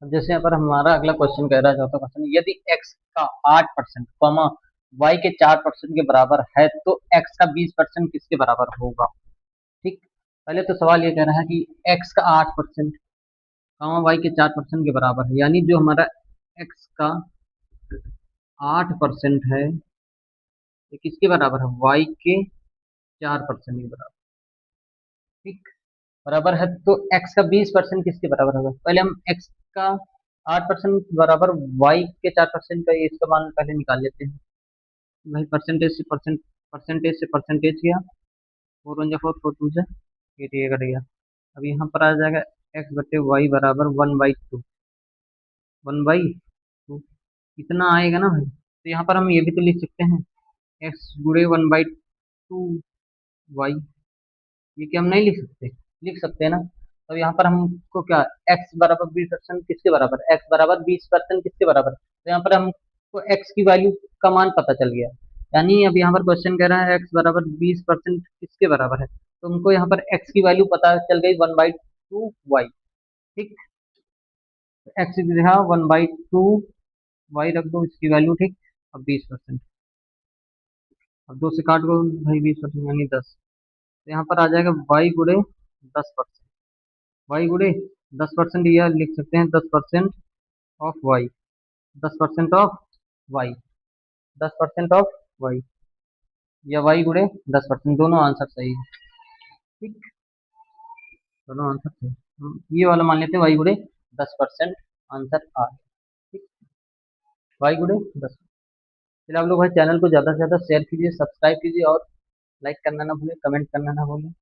अब जैसे यहाँ पर हमारा अगला क्वेश्चन कह रहा है, चौथा क्वेश्चन, यदि x का 8% कॉमा y के 4% के बराबर है तो x का 20% किसके बराबर होगा। ठीक, पहले तो सवाल ये कह रहा है कि x का 8% कॉमा y के 4% के बराबर है, यानी जो हमारा x का 8% है ये किसके बराबर है, y के 4% के बराबर। ठीक, बराबर है तो x का 20% किसके बराबर होगा। पहले हम x का 8% बराबर y के 4% का ये इसका मान पहले निकाल लेते हैं। भाई परसेंटेज से परसेंटेज किया, 4 1 4 4 2 ये कट गया। अब यहाँ पर आ जाएगा x बटे वाई बराबर 1/2, 1/2 इतना आएगा ना भाई। तो यहाँ पर हम ये भी तो लिख सकते हैं x गुणे 1/2 वाई, ये क्या हम नहीं लिख सकते, लिख सकते हैं ना। तो यहाँ पर हमको क्या, x बराबर 20% किसके बराबर, x बराबर 20% किसके बराबर, तो यहाँ पर हमको x की वैल्यू का मान पता चल गया। यानी अब यहाँ पर क्वेश्चन कह रहा है x बराबर 20% किसके बराबर है, तो हमको यहाँ पर x की वैल्यू पता चल गई 1/2 वाई। ठीक, एक्स यहाँ 1/2 वाई रख दो इसकी वैल्यू। ठीक, अब 20%, अब 2 से काट दो भाई, 20% यानी 10। तो यहाँ पर आ जाएगा वाई गुणे 10%, वाई गुणे 10%, यह लिख सकते हैं 10% of Y, 10% of Y, 10% of Y, या वाई गुणे 10%, दोनों आंसर सही है। ठीक, दोनों आंसर सही, हम ये वाला मान लेते हैं वाई गुणे 10% आंसर आ गया। ठीक, वाई गुणे 10। चलिए आप लोग भाई चैनल को ज़्यादा से ज़्यादा शेयर कीजिए, सब्सक्राइब कीजिए और लाइक करना ना भूलें, कमेंट करना ना भूलें।